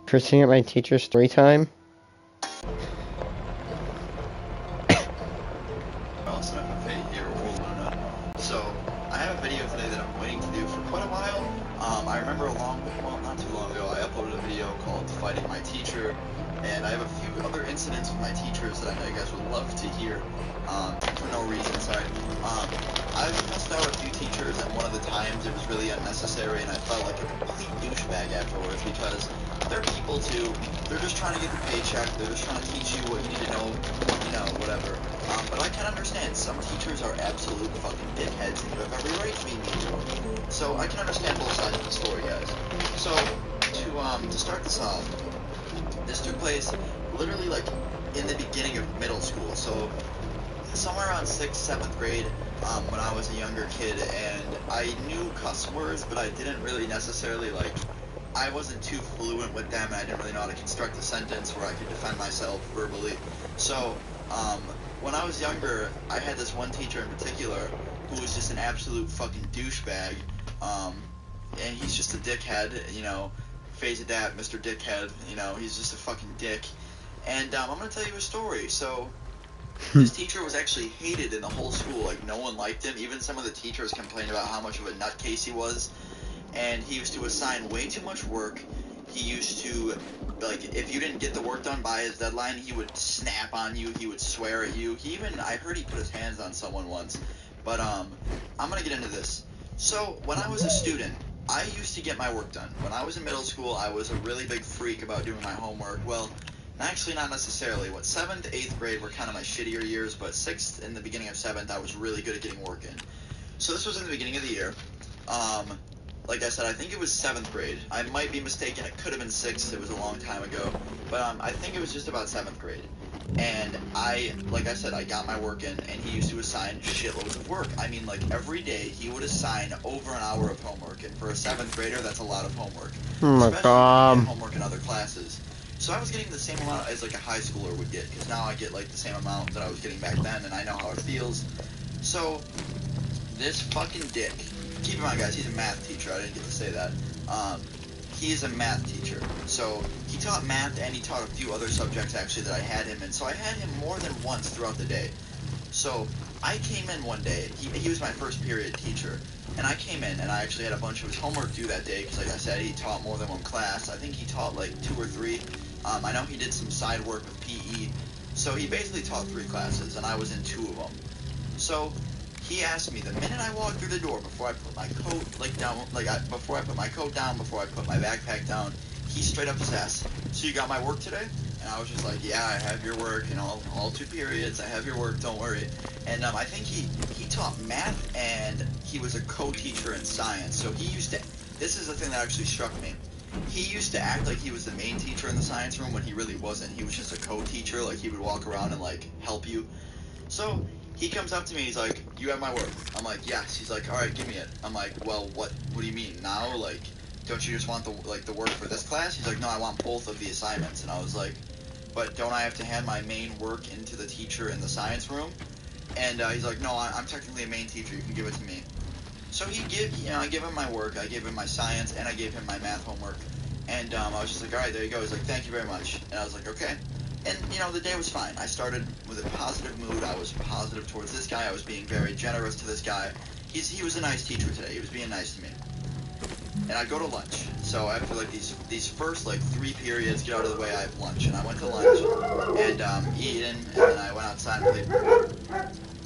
For sitting at my teacher's story time. So, I have a video today that I'm waiting to do for quite a while. I remember not too long ago, I uploaded a video called Fighting My Teacher, and I have a few other incidents with my teachers that I know you guys would love to hear, for no reason, sorry. I've messed out a few teachers, and one of the times it was really unnecessary, and I felt like a complete douchebag afterwards, because they're people too. They're just trying to get the paycheck, they're just trying to teach you what you need to know, whatever. But I can understand, some teachers are absolute fucking dickheads and you have every right to be mean. So I can understand both sides of the story, guys. So, to start this off, this took place literally like in the beginning of middle school. So, somewhere around 6th, 7th grade, when I was a younger kid, and I knew cuss words, but I didn't really necessarily, I wasn't too fluent with them, and I didn't really know how to construct a sentence where I could defend myself verbally. So, when I was younger, I had this one teacher in particular who was just an absolute fucking douchebag, and he's just a dickhead, phase of that, Mr. Dickhead, he's just a fucking dick. And I'm gonna tell you a story. So, this teacher was actually hated in the whole school. Like, no one liked him. Even some of the teachers complained about how much of a nutcase he was. And he used to assign way too much work. He used to, if you didn't get the work done by his deadline, he would snap on you. He would swear at you. I heard he put his hands on someone once. But, I'm gonna get into this. So, when I was a student, I used to get my work done. When I was in middle school, I was a really big freak about doing my homework. Well, actually, not necessarily. 7th, 8th grade were kind of my shittier years, but 6th and the beginning of 7th, I was really good at getting work in. So this was in the beginning of the year. Like I said, I think it was 7th grade. I might be mistaken. It could have been 6th. It was a long time ago. But I think it was just about 7th grade. And like I said, I got my work in, and he used to assign shitloads of work. I mean, every day, he would assign over an hour of homework. And for a 7th grader, that's a lot of homework. Oh my god. Especially homework in other classes. So I was getting the same amount as, a high schooler would get, because now I get, the same amount that I was getting back then, and I know how it feels. So, this fucking dick, keep in mind, guys, he's a math teacher, I didn't get to say that. He is a math teacher. So, he taught math, and he taught a few other subjects, actually, that I had him in. So I had him more than once throughout the day. So, I came in one day, he was my first period teacher, and I came in, and I actually had a bunch of his homework due that day, because like I said, he taught more than one class. I think he taught 2 or 3. I know he did some side work with PE, so he basically taught 3 classes, and I was in 2 of them. So, he asked me, the minute I walked through the door, before I put my coat, down, before I put my coat down, before I put my backpack down, he straight up just asked, "So you got my work today?" And I was just like, "Yeah, I have your work, all 2 periods, I have your work, don't worry." And I think he taught math, and he was a co-teacher in science, so he used to, this is the thing that actually struck me. He used to act like he was the main teacher in the science room when he really wasn't. He was just a co-teacher, he would walk around and, help you. So, he comes up to me, he's like, "You have my work." I'm like, "Yes." He's like, "Alright, give me it." I'm like, "Well, what do you mean, now? Don't you just want the work for this class?" He's like, "No, I want both of the assignments." And I was like, "But don't I have to hand my main work into the teacher in the science room?" And he's like, "No, I'm technically a main teacher, you can give it to me." So I give him my work, I gave him my science, and I gave him my math homework. And I was just like, "Alright, there you go." He's like, "Thank you very much." And I was like, "Okay." And, the day was fine. I started with a positive mood. I was positive towards this guy. I was being very generous to this guy. He was a nice teacher today. He was being nice to me. And I go to lunch. So after, these first, 3 periods, get out of the way, I have lunch. And I went to lunch, and, eating, and then I went outside and played.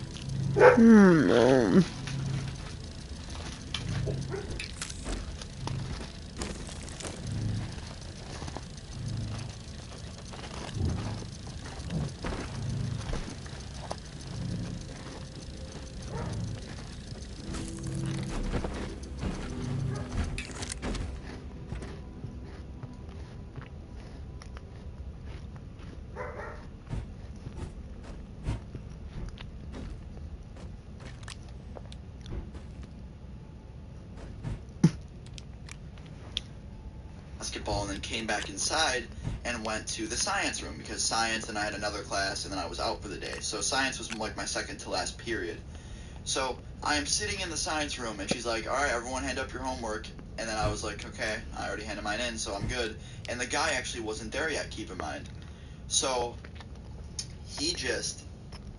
basketball, and then came back inside and went to the science room, because science, and I had another class, and then I was out for the day. So science was my second to last period. So I am sitting in the science room, and she's like, "All right, everyone hand up your homework." And then I was like, okay, I already handed mine in, so I'm good. And the guy actually wasn't there yet, keep in mind. So he just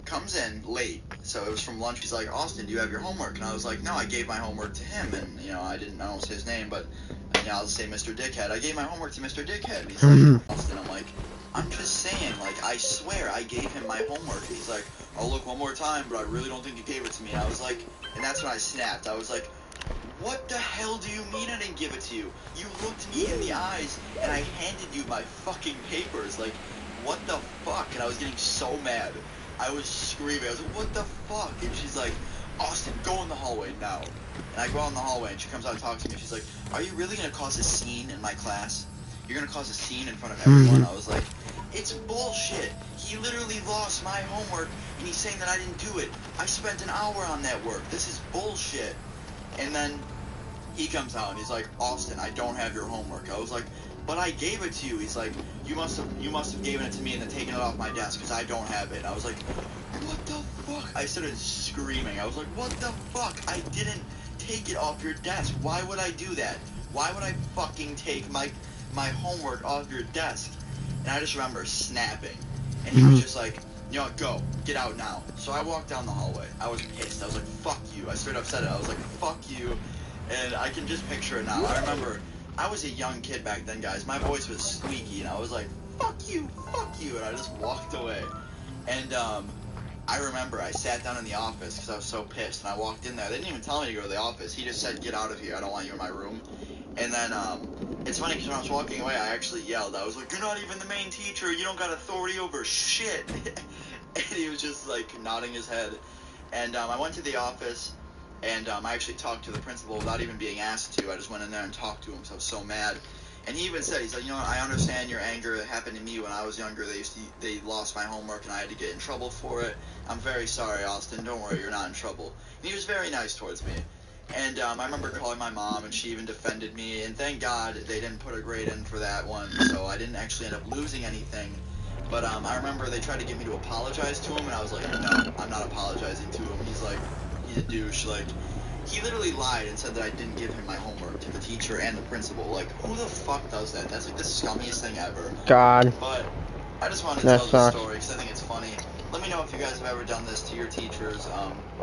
comes in late. So it was from lunch. He's like, Austin, do you have your homework? And I was like, no, I gave my homework to him. And, you know, I don't say his name, but, you know, I'll just say Mr. Dickhead. I gave my homework to Mr. Dickhead. And he's like, Austin, I'm like, I'm just saying, like, I swear I gave him my homework. And he's like, oh, look, one more time, but I really don't think you gave it to me. And I was like, and that's when I snapped. I was like, what the hell do you mean I didn't give it to you? You looked me in the eyes, and I handed you my fucking papers. Like, what the fuck? And I was getting so mad. I was screaming. I was like, what the fuck? And she's like, Austin, go in the hallway now. And I go out in the hallway, and she comes out and talks to me. She's like, are you really going to cause a scene in my class? You're going to cause a scene in front of everyone? I was like, it's bullshit. He literally lost my homework, and he's saying that I didn't do it. I spent an hour on that work. This is bullshit. And then he comes out and he's like, Austin, I don't have your homework. I was like, but I gave it to you. He's like, you must have given it to me and then taken it off my desk because I don't have it. And I was like, what the fuck? I started screaming. I was like, what the fuck? I didn't take it off your desk. Why would I do that? Why would I fucking take my homework off your desk? And I just remember snapping. And he was just like, you know what, go. Get out now. So I walked down the hallway. I was pissed. I was like, fuck you. I straight up said it. I was like, fuck you. And I can just picture it now. I remember I was a young kid back then, guys. My voice was squeaky, and I was like, fuck you, and I just walked away. And I remember I sat down in the office because I was so pissed, and I walked in there. They didn't even tell me to go to the office. He just said, get out of here. I don't want you in my room. And then it's funny because when I was walking away, I actually yelled. I was like, you're not even the main teacher. You don't got authority over shit. And he was just like nodding his head. And I went to the office. And I actually talked to the principal without even being asked to. I just went in there and talked to him, so I was so mad. And he even said, he's like, you know what, I understand your anger. It happened to me when I was younger. They lost my homework, and I had to get in trouble for it. I'm very sorry, Austin. Don't worry, you're not in trouble. And he was very nice towards me. And I remember calling my mom, and she even defended me. And thank God they didn't put a grade in for that one, so I didn't actually end up losing anything. But I remember they tried to get me to apologize to him, and I was like, no, I'm not apologizing to him. He's like, he's a douche. Like, he literally lied and said that I didn't give him my homework to the teacher and the principal. Like, who the fuck does that? That's like the scummiest thing ever. God. But I just wanted to That tell this sucks. story because I think it's funny. Let me know if you guys have ever done this to your teachers.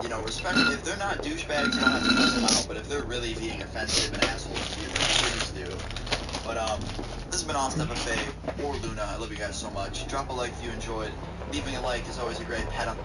You know, respect. If they're not douchebags, you don't have to cuss them out. But if they're really being offensive and assholes to you, then please do. But this has been Austin FFA or Luna. I love you guys so much. Drop a like if you enjoyed. Leaving a like is always a great pet on.